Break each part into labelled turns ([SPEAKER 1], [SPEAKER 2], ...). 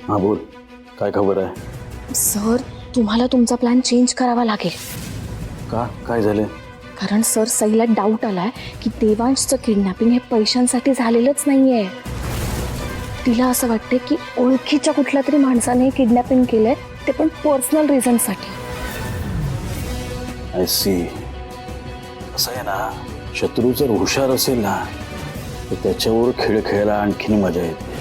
[SPEAKER 1] हाँ बोल, काय खबर आहे?
[SPEAKER 2] सर, तुम्हाला तुमचा प्लॅन चेंज करावा लागेल.
[SPEAKER 1] का काय झाले?
[SPEAKER 2] कारण सर, सईला डाऊट आलाय की देवांशचं किडनॅपिंग हे पैशांसाठी झालेलंच नाहीये. तिला असं वाटते की ओळखीच्या कुठल्या तरी माणसाने किडनॅपिंग केलंय, ते पण पर्सनल रिझनसाठी.
[SPEAKER 1] I C. असं आहे ना, शत्रू जर हुशार असेल ना तर त्याच्यावर खेळ खेळायला आणखीन मजा येते.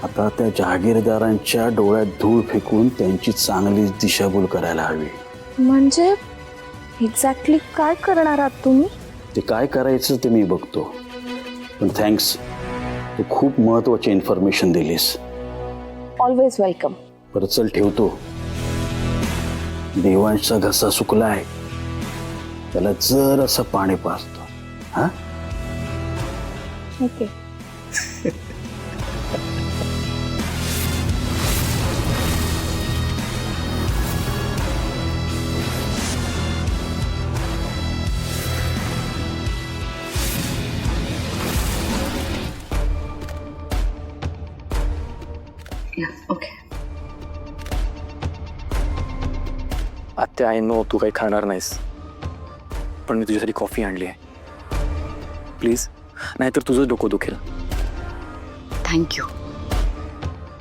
[SPEAKER 1] आता त्या जहागीरदारांच्या डोळ्यात धूळ फेकून त्यांची चांगली दिशाभूल करायला हवी.
[SPEAKER 2] म्हणजे एक्झॅक्टली काय करणार आहात तुम्ही?
[SPEAKER 1] ते काय करायचं ते मी बघतो. पण थँक्स, तू खूप महत्वाची इन्फॉर्मेशन दिलीस.
[SPEAKER 2] Always welcome.
[SPEAKER 1] परत चल, ठेवतो. देवांशचा घसा सुकलाय, त्याला जर असं पाणी पाजतो. हा,
[SPEAKER 2] ओके.
[SPEAKER 3] ओके.
[SPEAKER 4] आत्या, आय नो तू काही खाणार नाहीस, पण मी तुझ्यासाठी कॉफी आणली आहे. प्लीज, नाहीतर तुझं डोकं दुखेल.
[SPEAKER 3] थँक्यू.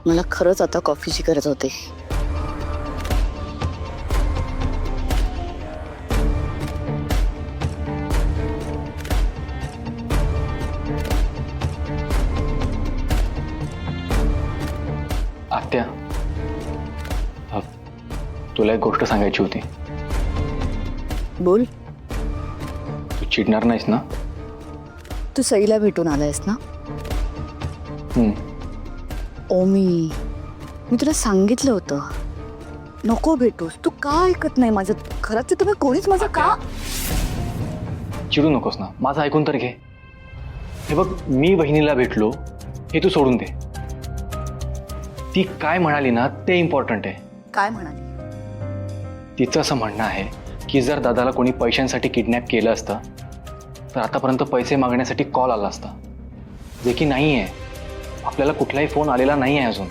[SPEAKER 3] मला खरंच आता कॉफीची गरज होती.
[SPEAKER 4] आत्या, तुला एक गोष्ट सांगायची होती.
[SPEAKER 3] बोल.
[SPEAKER 4] तू चिडणार नाहीस ना?
[SPEAKER 3] तू सईला भेटून आलायस ना? ओमी, मी तुला सांगितलं होतं नको भेटूस. तू का ऐकत नाही माझं? खरंच तुम्ही कोणीच माझं का?
[SPEAKER 4] चिडू नकोस ना, माझं ऐकून तर घे. हे बघ, मी बहिणीला भेटलो हे तू सोडून दे. ती काय म्हणाली ना ते इम्पॉर्टंट आहे.
[SPEAKER 3] काय म्हणाली?
[SPEAKER 4] तिचं असं म्हणणं आहे की जर दादाला कोणी पैशांसाठी किडनॅप केलं असतं तर आतापर्यंत पैसे मागण्यासाठी कॉल आला असता, जे की नाही आहे. आपल्याला कुठलाही फोन आलेला नाही आहे अजून.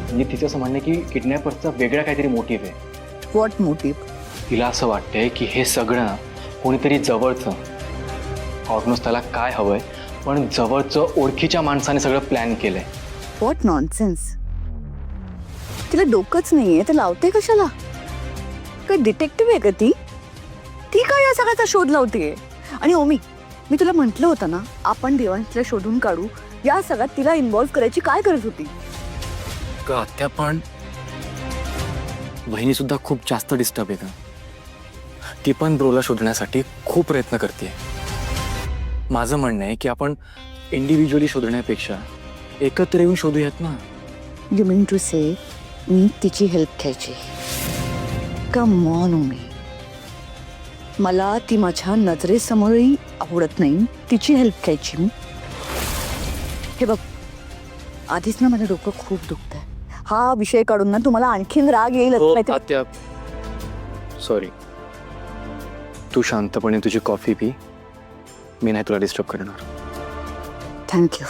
[SPEAKER 4] म्हणजे तिचं असं म्हणणं आहे की किडनॅपरचा वेगळा काहीतरी मोटिव्ह आहे.
[SPEAKER 3] What motive?
[SPEAKER 4] तिला असं वाटतंय की हे सगळं कोणीतरी जवळचं, ऑलमोस्ट त्याला काय हवंय, पण जवळचं ओळखीच्या माणसाने सगळं प्लॅन केलंय.
[SPEAKER 3] What nonsense. तिला डोकंच नाहीये, ते लावते कशाला? काय डिटेक्टिव्ह आहे का ती? ती काय या सगळ्याचा शोध लावतेय? आणि ओमी, मी तुला म्हटलं होतं ना आपण देवांशला शोधून काढू. या सगळ्यात तिला इन्व्हॉल्व्ह करायची काय गरज होती?
[SPEAKER 4] का आत्या, पण बहिणी सुद्धा खूप जास्त डिस्टर्ब आहे का? ती पण ब्रोला शोधण्यासाठी खूप प्रयत्न करते. माझं म्हणणं आहे की आपण इंडिव्हिज्युअली शोधण्यापेक्षा एकत्र येऊन शोधूयात ना.
[SPEAKER 3] यू मीन टू से मी तिची हेल्प घ्यायची? कम ऑन ओमी, मला ती माझ्या नजरेसमोरही आवडत नाही. तिची हेल्प घ्यायची मी? हे बघ, आधीच ना माझं डोकं खूप दुखतंय. हा विषय काढून ना तुम्हाला आणखीन राग येईल.
[SPEAKER 4] आत्या, सॉरी. तू शांतपणे तुझी कॉफी पी, मी नाही तुला डिस्टर्ब करणार.
[SPEAKER 3] थँक्यू.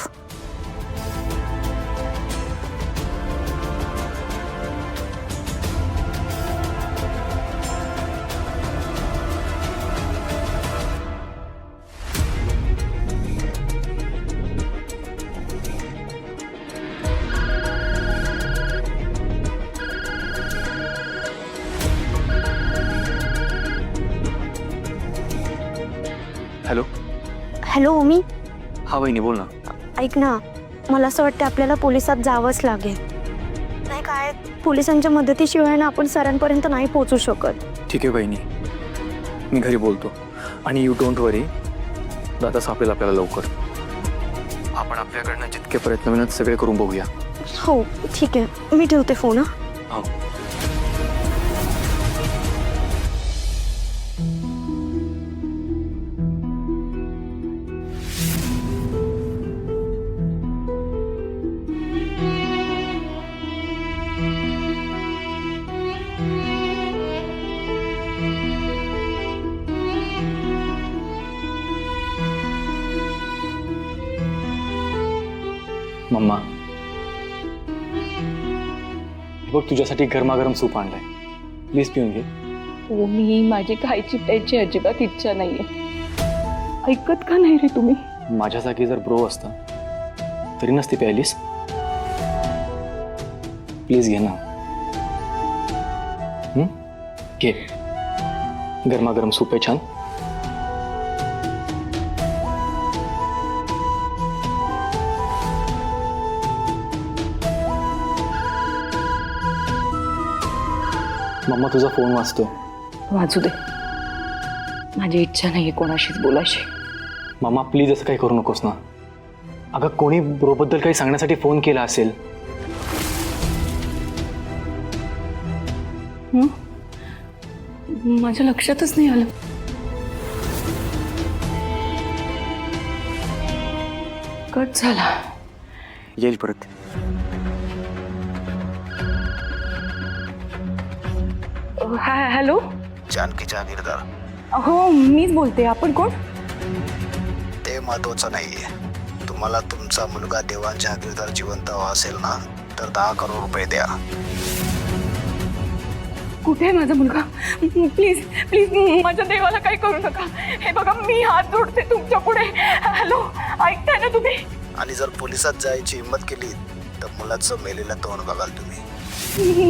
[SPEAKER 4] हॅलो.
[SPEAKER 5] हॅलो ओमी,
[SPEAKER 4] हा बहिणी, बोल ना.
[SPEAKER 5] ऐक ना, मला असं वाटतं आपल्याला पोलिसात जावंच लागेल. नाही काय, पोलिसांच्या मदतीशिवाय ना आपण सरांपर्यंत नाही पोहोचू शकत.
[SPEAKER 4] ठीक आहे बहिणी, मी घरी बोलतो. आणि यू डोंट वरी, दादा सापडेल आपल्याला लवकर. आपण आपल्याकडनं जितके प्रयत्न होईल सगळे करून बघूया.
[SPEAKER 5] हो ठीक आहे, मी ठेवते फोन.
[SPEAKER 4] हो. मम्मा, हे बघ तुझ्यासाठी गरमागरम सूप आणलंय, प्लीज पिऊन घे.
[SPEAKER 2] मी माझी खायची प्यायची अजिबात इच्छा नाहीये. ऐकत का नाही रे तुम्ही?
[SPEAKER 4] माझ्या जागी जर ब्रो असता तरी नसती प्यायलीस. प्लीज घे ना. घे, गरमागरम सूप आहे छान. मम्मा तुझा फोन वाजतोय.
[SPEAKER 2] वाजू दे, माझी इच्छा नाहीये कोणाशीच बोलायची.
[SPEAKER 4] मम्मा प्लीज असं काही करू नकोस ना. अगं कोणी ब्रोबद्दल काही सांगण्यासाठी फोन केला असेल.
[SPEAKER 2] माझ्या लक्षातच नाही आलं. कट झाला.
[SPEAKER 4] येईल परत.
[SPEAKER 2] हॅलो.
[SPEAKER 6] जानकी जहागीरदार,
[SPEAKER 2] हो मीच बोलते. आपण कोण?
[SPEAKER 6] ते महत्वाचं नाहीये. तुम्हाला तुमचा मुलगा देवान जहागीरदार जिवंत हवा असेल ना, तर 10 करोड रुपये द्या.
[SPEAKER 2] कुठे आहे माझा मुलगा? प्लीज प्लीज माझ्या देवाला काही करू नका. हे बघा मी हात जोडते तुमच्या पुढे. हॅलो, ऐकताय ना तुम्ही?
[SPEAKER 6] आणि जर पोलिसात जायची हिंमत केली तर मुलाचं मेलेलं तोंड बघाल तुम्ही.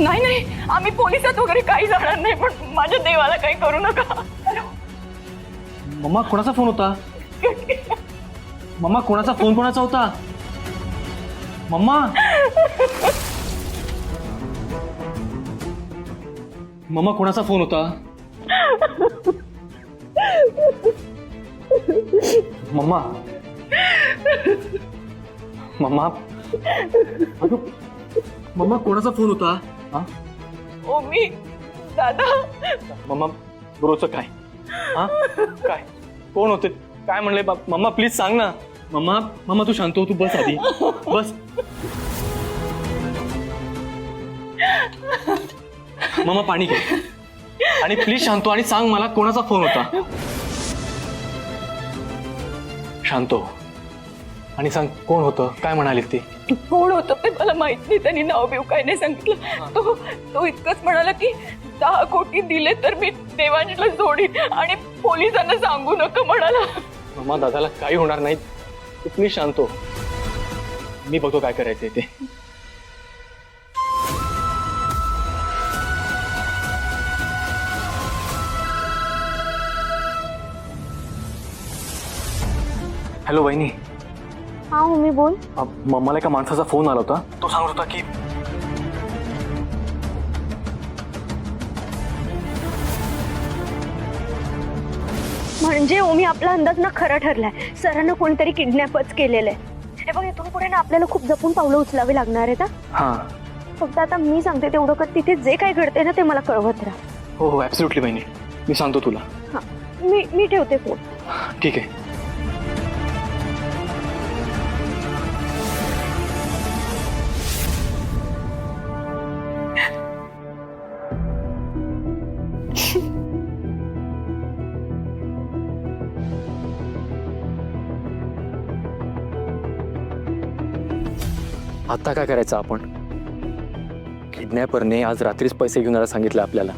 [SPEAKER 2] नाही नाही, आम्ही पोलिसात वगैरे काही जाणार नाही, पण माझ्या देवाला काही करू नका. हॅलो.
[SPEAKER 4] मम्मा कोणाचा फोन होता? मम्मा कोणाचा फोन कोणाचा होता? मम्मा, मम्मा कोणाचा फोन होता? मम्मा, मम्मा, अगं, मम्मा कोणाचा फोन होता? हा
[SPEAKER 2] ओ मी दादा.
[SPEAKER 4] मम्मा ब्रोचं काय? हा काय कोण होते? काय म्हणले? मम्मा प्लीज सांग ना. मम्मा, मम्मा तू शांत हो, तू बस आधी बस. मम्मा पाणी घे आणि प्लीज शांत हो आणि सांग मला कोणाचा फोन होता. शांत हो आणि सांग कोण होतं, काय म्हणाले ते?
[SPEAKER 2] कोण होतं ते मला माहित नाही. त्यांनी नाव बिव काय नाही सांगितलं. तो इतकंच म्हणाला की 10 कोटी दिले तर मी देवांशला जोडीन आणि पोलिसांना सांगू नका म्हणाला.
[SPEAKER 4] मम्मा दादाला काही होणार नाही, तू प्लीज शांत हो. मी बघतो काय करायचंय ते. हॅलो वहिनी.
[SPEAKER 5] हा मी बोल.
[SPEAKER 4] मला एका माणसाचा फोन आला होता. तो सांगत होता की
[SPEAKER 5] म्हणजे ओमी आपला अंदाज ना खरा ठरलाय. सरांना कोणतरी किडनॅपच केलेलं आहे. हे बघ, इथून पुढे ना आपल्याला खूप जपून पावलं उचलावी लागणार आहेत.
[SPEAKER 4] हां
[SPEAKER 5] फक्त आता मी सांगते तेवढं कर. तिथे जे काय घडते ना ते मला कळवत राहा.
[SPEAKER 4] हो हो ॲब्सोल्युटली वहिनी, मी सांगतो तुला.
[SPEAKER 5] हा मी ठेवते फोन.
[SPEAKER 4] ठीक आहे. आता काय करायचं आपण? किडनॅपरने आज रात्रीच पैसे घेऊन यायला सांगितलं आपल्याला.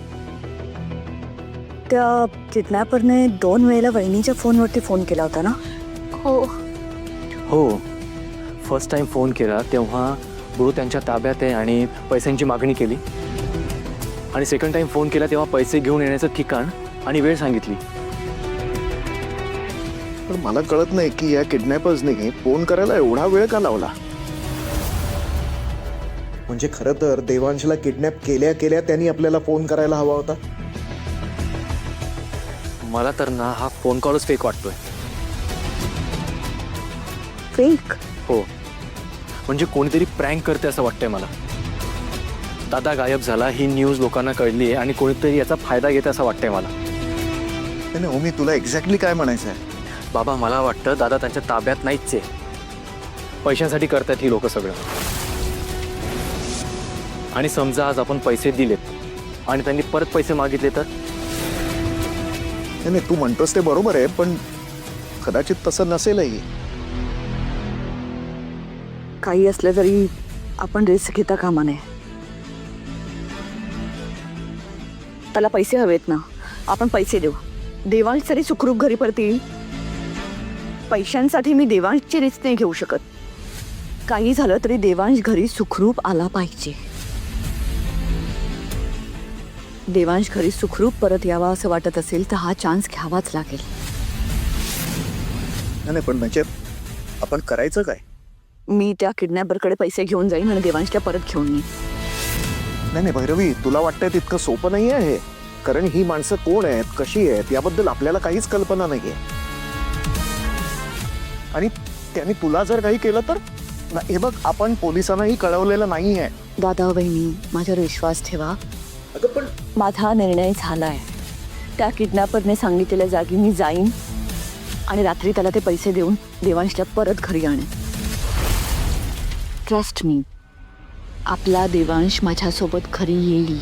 [SPEAKER 3] त्या किडनॅपरने 2 वेळेला वहिनीच्या फोनवरती फोन केला होता ना?
[SPEAKER 2] हो
[SPEAKER 4] हो, फर्स्ट टाइम फोन केला तेव्हा ब्रो त्यांच्या ताब्यात आहे आणि पैशांची मागणी केली. आणि सेकंड टाइम फोन केला तेव्हा पैसे घेऊन येण्याचं ठिकाण आणि वेळ सांगितली.
[SPEAKER 6] पण मला कळत नाही की या किडनॅपर्सने फोन करायला एवढा वेळ का लावला. म्हणजे खरं तर देवांशला किडनॅप केल्या केल्या त्यांनी आपल्याला फोन करायला हवा होता.
[SPEAKER 4] मला तर ना हा फोन कॉलच फेक वाटतोय.
[SPEAKER 3] फेक?
[SPEAKER 4] हो, म्हणजे कोणीतरी प्रँक करते असं वाटतंय मला. दादा गायब झाला ही न्यूज लोकांना कळली आहे आणि कोणीतरी याचा फायदा घेते असं वाटतंय मला.
[SPEAKER 6] नाही ओमी, तुला एक्झॅक्टली काय म्हणायचं आहे?
[SPEAKER 4] बाबा मला वाटतं दादा त्यांच्या ताब्यात नाहीच आहे. पैशांसाठी करतात ही लोक सगळं. आणि समजा आज आपण पैसे दिलेत आणि त्यांनी परत पैसे मागितले तर?
[SPEAKER 6] नाही तू म्हणतोस ते बरोबर आहे, पण कदाचित तसं नसेलही.
[SPEAKER 3] काही असलं तरी आपण रिस्क घेता कामा नये. त्याला पैसे हवेत ना, आपण पैसे देऊ. देवांश तरी सुखरूप घरी परतील. पैशांसाठी मी देवांशची रिस्क नाही घेऊ शकत. काही झालं तरी देवांश घरी सुखरूप आला पाहिजे. देवांश घरी सुखरूप परत यावा असं वाटत असेल तर हा चान्स घ्यावाच लागेल.
[SPEAKER 6] नाही पण म्हणजे आपण करायचं काय?
[SPEAKER 3] मी त्या किडनॅपरकडे पैसे घेऊन जाईन आणि देवांशला परत घेऊन येईन.
[SPEAKER 7] नाही नाही भैरवी, तुला वाटतंय तितकं सोपं नाही आहे हे. कारण ही माणसं कोण आहेत, कशी आहेत याबद्दल आपल्याला काहीच कल्पना नाहीये. आणि त्यांनी तुला जर काही केलं तर हे बघ, आपण पोलिसांनाही कळवलेलं नाहीये.
[SPEAKER 3] दादा वहिनी, माझ्यावर विश्वास ठेवा.
[SPEAKER 7] अगं पण
[SPEAKER 3] माझा निर्णय झालाय. त्या किडनॅपरने सांगितलेल्या जागी मी जाईन आणि रात्री त्याला ते पैसे देऊन देवांशला परत घरी आणेन. ट्रस्ट मी, आपला देवांश माझ्यासोबत घरी येईल.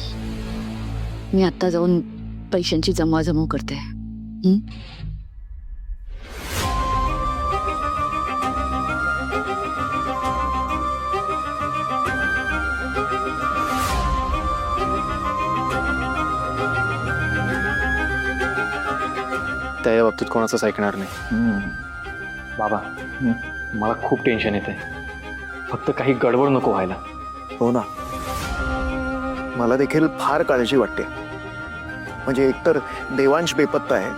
[SPEAKER 3] मी आता जाऊन पैशांची जमाजमव करते.
[SPEAKER 4] त्या या बाबतीत कोणाचंच ऐकणार नाही. बाबा, मला खूप टेन्शन येते. फक्त काही गडबड नको व्हायला.
[SPEAKER 7] हो ना, मला देखील फार काळजी वाटते. म्हणजे एकतर देवांश बेपत्ता आहे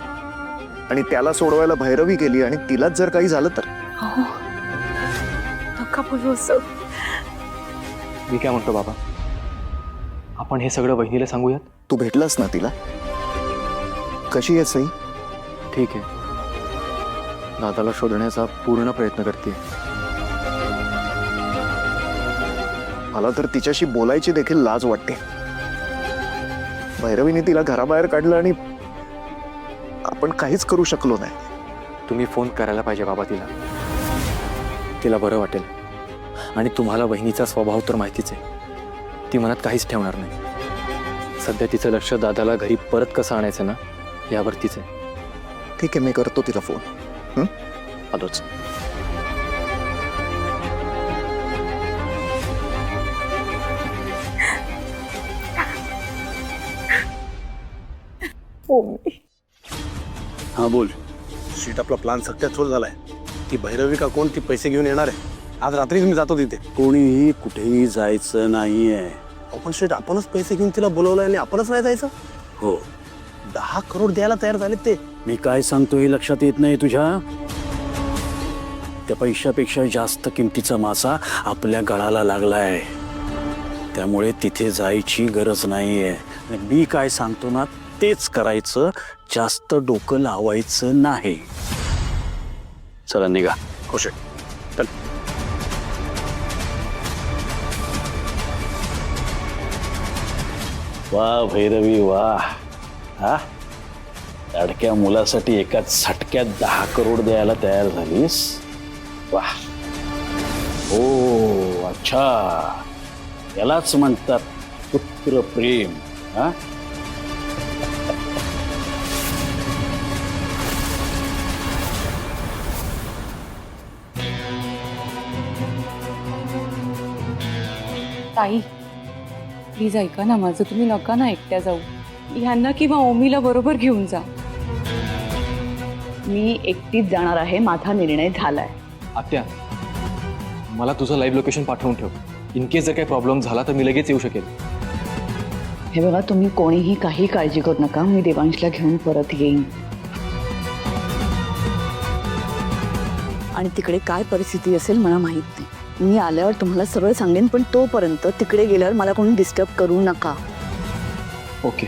[SPEAKER 7] आणि त्याला सोडवायला भैरवी गेली आणि तिलाच जर काही झालं तर.
[SPEAKER 2] नका बोलू असं.
[SPEAKER 4] मी काय म्हणतो बाबा, आपण हे सगळं वहिनीला सांगूयात.
[SPEAKER 7] तू भेटलास ना तिला? कशी आहे सई?
[SPEAKER 4] ठीक आहे. दादाला शोधण्याचा पूर्ण प्रयत्न करते.
[SPEAKER 7] मला तर तिच्याशी बोलायची देखील लाज वाटते. भैरवीने तिला घराबाहेर काढलं आणि आपण काहीच करू शकलो नाही.
[SPEAKER 4] तुम्ही फोन करायला पाहिजे बाबा तिला. तिला बरं वाटेल. आणि तुम्हाला वहिनीचा स्वभाव तर माहितीच आहे. ती मनात काहीच ठेवणार नाही. सध्या तिचं लक्ष दादाला घरी परत कसं आणायचं ना यावरतीच आहे.
[SPEAKER 7] ठीक आहे, मी करतो तिला फोन. आलोच.
[SPEAKER 1] हा बोल.
[SPEAKER 8] शीट आपला प्लान सक्सेसफुल झालाय. ती भैरवी का कोण ती पैसे घेऊन येणार आहे. आज रात्रीच मी जातो तिथे.
[SPEAKER 1] कोणीही कुठेही जायचं नाहीये.
[SPEAKER 8] आपण शीट आपणच पैसे घेऊन तिला बोलवलंय आणि आपणच नाही जायचं.
[SPEAKER 1] हो,
[SPEAKER 8] 10 करोड द्यायला तयार झाले ते.
[SPEAKER 1] मी काय सांगतो हे लक्षात येत नाही तुझ्या? त्या पैशापेक्षा जास्त किमतीचा मासा आपल्या गळाला लागलाय. त्यामुळे तिथे जायची गरज नाहीये. आणि मी काय सांगतो ना तेच करायचं. जास्त डोकं लावायचं नाही. चला निघा.
[SPEAKER 8] हो शेट.
[SPEAKER 1] चल. वा भैरवी वा. हा, लाडक्या मुलासाठी एकाच झटक्यात 10 करोड द्यायला तयार झालीस. वा. हो, अच्छा, यालाच म्हणतात पुत्र प्रेम. हा,
[SPEAKER 9] ताई प्लीज ऐका ना माझं. तुम्ही नका ना एकट्या जाऊ. ह्यांना किंवा ओमीला बरोबर घेऊन जा.
[SPEAKER 3] मी एकटीच जाणार आहे. माझा निर्णय झालाय.
[SPEAKER 4] आत्या, मला तुझं लाईव्ह लोकेशन पाठवून ठेव. इन केस जर काही प्रॉब्लेम झाला तर मी लगेच येऊ शकेल.
[SPEAKER 3] हे बघा, तुम्ही कोणीही काही काळजी करू नका. मी देवांशला घेऊन परत येईन. आणि तिकडे काय परिस्थिती असेल मला माहित नाही. मी आल्यावर तुम्हाला सगळं सांगेन. पण तोपर्यंत तिकडे गेल्यावर मला कोणी डिस्टर्ब करू नका.
[SPEAKER 4] ओके.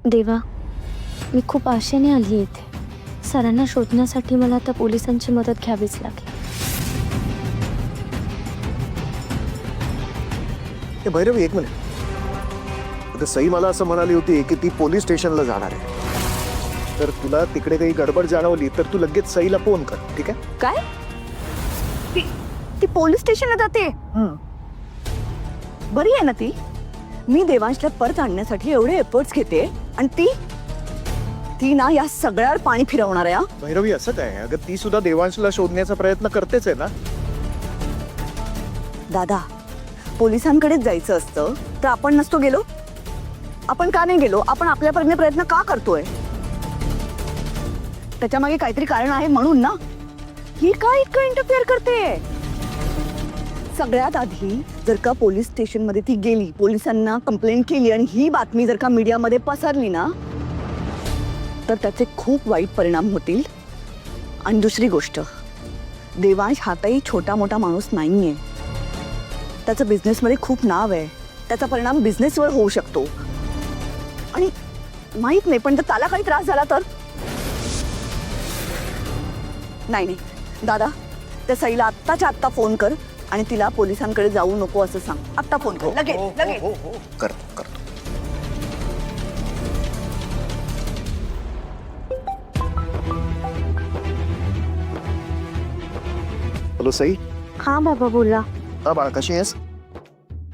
[SPEAKER 5] देवा, मी खूप आशेने आली इथे. सरांना शोधण्यासाठी मला आता पोलिसांची मदत घ्यावीच लागेल.
[SPEAKER 7] हे भैरवी, एक मिनिट. आता सई मला असं म्हणाली होती की ती पोलीस स्टेशनला जाणार आहे. तर तुला तिकडे काही गडबड जाणवली तर तू लगेच सईला फोन कर. ठीक आहे?
[SPEAKER 3] काय? ती पोलीस स्टेशनला जाते? बरी आहे ना ती? मी देवांशला परत आणण्यासाठी एवढे एफर्ट्स घेते आणि ती ती ना या सगळ्यावर पाणी फिरवणार आहे.
[SPEAKER 7] भैरवी असं काय? अगं ती सुद्धा देवांशला शोधण्याचा प्रयत्न करतेच आहे ना.
[SPEAKER 3] दादा, पोलिसांकडेच जायचं असतं तर आपण नसतो गेलो? आपण का नाही गेलो? आपण आपल्यापर्यंत प्रयत्न का करतोय? त्याच्या मागे काहीतरी कारण आहे म्हणून ना. ही का इतकं इंटरफेअर करते? सगळ्यात आधी जर का पोलीस स्टेशन मध्ये ती गेली, पोलिसांना कंप्लेंट केली आणि ही बातमी जर का मीडियामध्ये पसरली ना, तर त्याचे खूप वाईट परिणाम होतील. आणि दुसरी गोष्ट, देवांश हा काही छोटा मोठा माणूस नाहीये. त्याचं बिझनेसमध्ये खूप नाव आहे. त्याचा परिणाम बिझनेसवर होऊ शकतो. आणि माहित नाही, पण जर त्याला काही त्रास झाला तर? नाही नाही दादा, त्या सईला आत्ताच्या आत्ता फोन कर आणि तिला पोलिसांकडे जाऊ नको असं सांग. आत्ता फोन कर, लगेच लगेच.
[SPEAKER 7] करतो करतो. हॅलो सई.
[SPEAKER 5] हा बाबा बोला.
[SPEAKER 7] हा बाळ, कशी आहेस?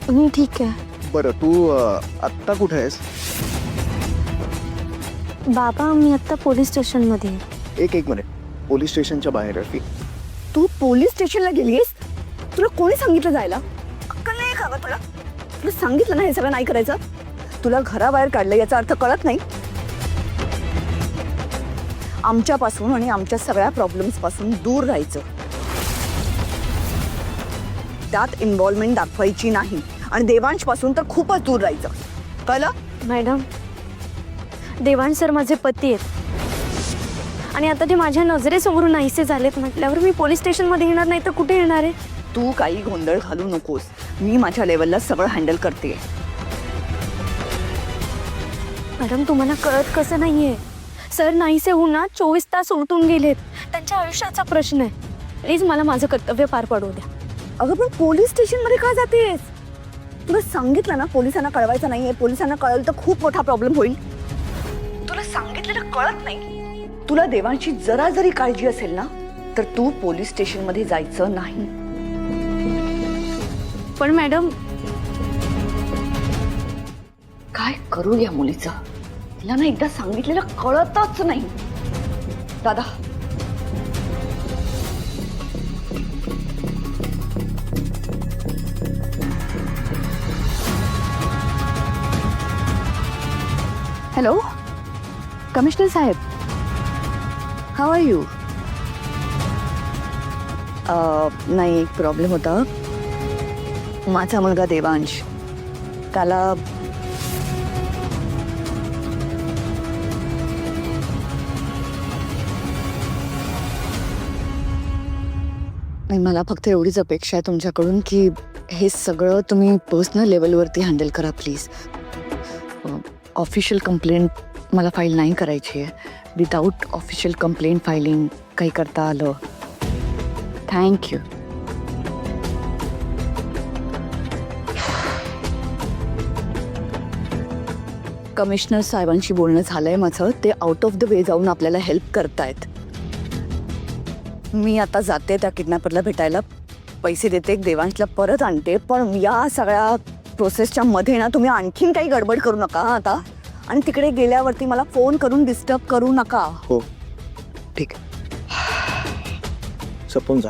[SPEAKER 5] मी ठीक आहे.
[SPEAKER 7] बरं, तू आत्ता कुठे आहेस?
[SPEAKER 5] बाबा मी आता पोलीस स्टेशनमध्ये आहे.
[SPEAKER 7] एक मिनिट. पोलीस स्टेशनच्या बाहेर आहे.
[SPEAKER 3] तू पोलीस स्टेशनला गेलीस? तुला कोणी सांगितलं जायला? अक्कल नाही का गं तुला? तुला सांगितलं ना हे सगळं नाही करायचं? तुला घराबाहेर काढलं याचा अर्थ कळत नाही? आमच्यापासून आणि आमच्या सगळ्या प्रॉब्लेम्स पासून दूर राहायचं. त्यात इन्व्हॉल्वमेंट दाखवायची नाही. आणि देवांश पासून तर खूपच दूर राहायचं. कळलं?
[SPEAKER 5] मॅडम, देवांश सर माझे पती आहेत आणि आता ते माझ्या नजरेसमोरून नाहीसे झालेत म्हटल्यावर मी पोलीस स्टेशनमध्ये येणार नाही तर कुठे येणार आहे?
[SPEAKER 3] तू काही गोंधळ घालू नकोस. मी माझ्या लेवलला सगळं हँडल करते.
[SPEAKER 5] मॅडम तुम्हाला कळत कसं नाहीये? सर नाहीसे होऊन ना 24 तास उलटून गेलेत. त्यांच्या आयुष्याचा प्रश्न आहे. प्लीज मला माझं कर्तव्य पार पडू द्या.
[SPEAKER 3] अगं पण पोलीस स्टेशनमध्ये का जातेस? तुला सांगितलं ना पोलिसांना कळवायचं नाहीये. पोलिसांना कळलं तर खूप मोठा प्रॉब्लेम होईल. तुला सांगितलेलं कळत नाही. तुला देवांची जरा जरी काळजी असेल ना तर तू पोलीस स्टेशनमध्ये जायचं नाही.
[SPEAKER 5] पण मॅडम,
[SPEAKER 3] काय करू या मुलीचं? तिला ना एकदा सांगितलेलं कळतच नाही. दादा, हॅलो कमिशनर साहेब, हाऊ आर यू? नाही, एक प्रॉब्लेम होता. माझा मुलगा देवांश, त्याला मला फक्त एवढीच अपेक्षा आहे तुमच्याकडून की हे सगळं तुम्ही पर्सनल लेवलवरती हँडल करा प्लीज. ऑफिशियल कंप्लेंट मला फाईल नाही करायची आहे. विदाऊट ऑफिशियल कंप्लेंट फायलिंग काही करता आलं. थँक्यू. कमिशनर साहेबांशी बोलणं झालंय माझं. ते आउट ऑफ द वे जाऊन आपल्याला हेल्प करतायत. मी आता जाते त्या किडनॅपरला भेटायला, पैसे देते, देवांशला परत आणते. पण या सगळ्या प्रोसेसच्या मध्ये ना तुम्ही आणखीन काही गडबड करू नका आता. आणि तिकडे गेल्यावरती मला फोन करून डिस्टर्ब करू नका.
[SPEAKER 7] हो ठीक आहे. सपून जा.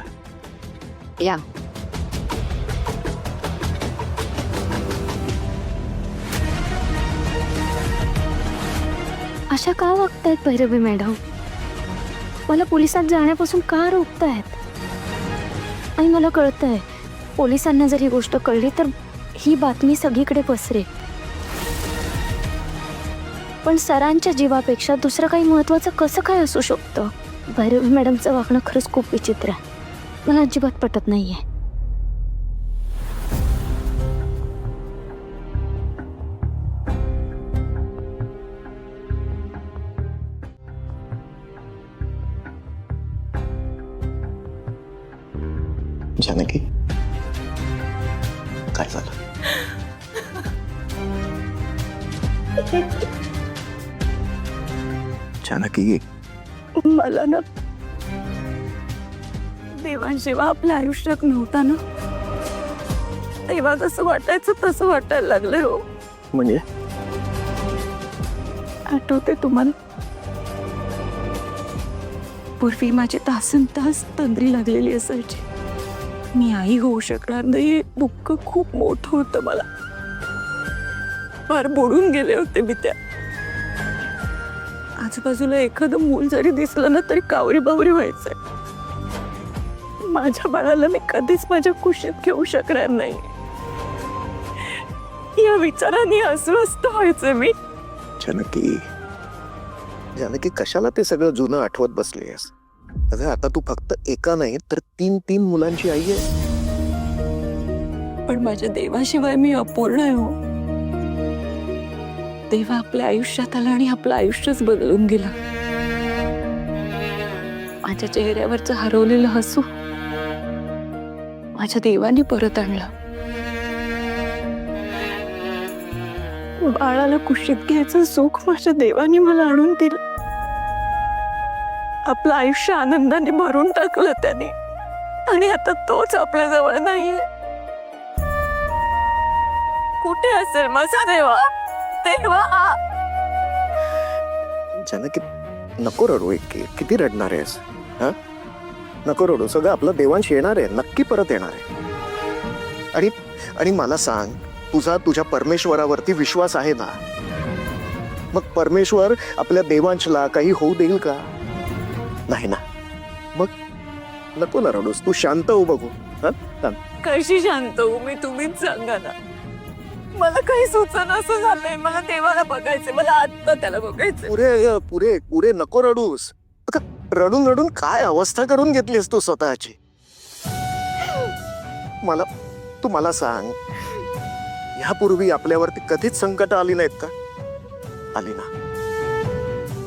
[SPEAKER 3] या.
[SPEAKER 5] अशा का वागतायत भैरवी मॅडम? मला पोलिसात जाण्यापासून का रोखतायत? आणि मला कळतंय पोलिसांना जर ही गोष्ट कळली तर ही बातमी सगळीकडे पसरेल. पण सरांच्या जीवापेक्षा दुसरं काही महत्वाचं कसं काय असू शकतं? भैरवी मॅडमचं वागणं खरंच खूप विचित्र आहे. मला अजिबात पटत नाहीये.
[SPEAKER 7] जानकी, काय झालं? जानकी,
[SPEAKER 9] मला ना देवांशिवाय आपल्या आयुष्यात नव्हता ना, तेव्हा जसं वाटायचं तसं वाटायला लागलं. हो
[SPEAKER 7] म्हणजे
[SPEAKER 9] आठवते तुम्हाला पूर्वी माझे तासन तास तंद्री लागलेली असायची. मी आई होऊ शकणार नाही दुःख खूप मोठं होतं मला. फार बुडून गेले होते मी त्या. आजूबाजूला एखादं मूल जरी दिसलं ना तरी कावरी बावरी व्हायचंय. माझ्या बाळाला मी कधीच माझ्या कुशीत घेऊ शकणार नाही या विचाराने अस्वस्थ व्हायचं मी.
[SPEAKER 7] जानकी, जानकी, कशाला ते सगळं जुनं आठवत बसलीस? अगं आता तू फक्त एका नाही तर 3 मुलांची आई आहे.
[SPEAKER 9] पण माझ्या देवाशिवाय मी अपूर्ण आहे हो. देवा आपल्या आयुष्यात आला आणि आपलं आयुष्यच बदलून गेलं. माझ्या चेहऱ्यावरचं हरवलेलं हसू माझ्या देवाने परत आणलं. बाळाला कुशीत घ्यायचं सुख माझ्या देवाने मला आणून दिलं. आपलं आयुष्य आनंदाने भरून टाकलं त्याने आणि आता तोच आपल्या जवळ नाहीये. कुठे असेल माझा देवा? देवा,
[SPEAKER 7] जानकी, नको रडू. किती रडणार आहेस? हा, नको रडू. सगळं आपलं देवांश येणार आहे, नक्की परत येणार आहे. आणि मला सांग, तुझ्या परमेश्वरावरती विश्वास आहे ना? मग परमेश्वर आपल्या देवांशला काही होऊ देईल का? नाही ना. मग नको ना रडूस, तू शांत हो बघू.
[SPEAKER 9] कशी शांत हो मी? तुम्हीच सांगा ना. मला काही सुचना असं झालंय. मला देवाला बघायचंय, मला आत्ता त्याला बघायचंय.
[SPEAKER 7] पुरे पुरे पुरे नको रडूस. रडून रडून काय अवस्था करून घेतलीस तू स्वतःची. तू मला सांग, यापूर्वी आपल्यावरती कधीच संकट आली नाहीत का? आली ना.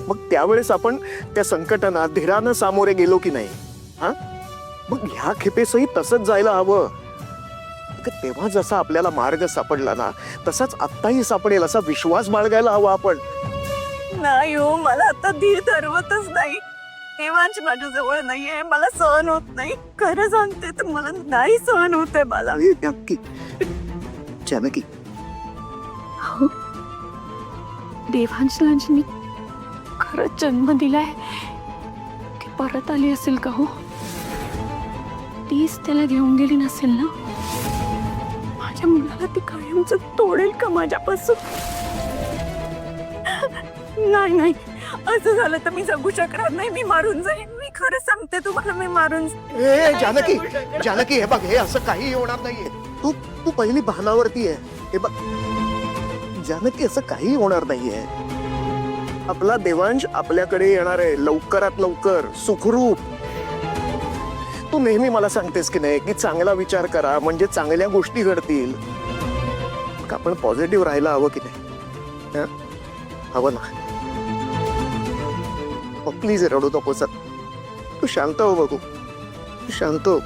[SPEAKER 7] मग त्यावेळेस आपण त्या संकटांना धीरानं सामोरे गेलो की नाही? हा, मग ह्या खेपेसही तसंच जायला हवं. तेव्हा जसा आपल्याला मार्ग सापडला ना तसाच आत्ताही सापडेल असा विश्वास बाळगायला हवा आपण.
[SPEAKER 9] नाही हो, मला आता धीर धरवतच नाही. देवांश माझ्या जवळ नाहीये. मला सहन होत नाही. खरं सांगते तर मला नाही सहन होते. मला
[SPEAKER 7] नक्की जानकी,
[SPEAKER 5] हो, देवांशला मी खरंच जन्म दिलाय की परत आली असेल का हो? तीच त्याला घेऊन गेली नसेल ना? माझ्या मुलाला ती कायमच तोडेल का माझ्यापासून?
[SPEAKER 9] नाही नाही, असं झालं तर मी जगू शकणार नाही. मी मारून जाईन. मी खरं सांगते तुम्हाला, मी मारून
[SPEAKER 7] ए जानकी, जानकी, हे बघ, हे असं काही होणार नाहीये. तू पहिली भानावरती आहे. हे बघ जानकी, असं काही होणार नाहीये. आपला देवांश आपल्याकडे येणार आहे लवकरात लवकर, सुखरूप. तू नेहमी मला सांगतेस की नाही की चांगला विचार करा म्हणजे चांगल्या गोष्टी घडतील. आपण पॉझिटिव्ह राहायला हवं की नाही? हं? हवं ना. प्लीज रडू नको. तू शांत हो बघू, शांत हो.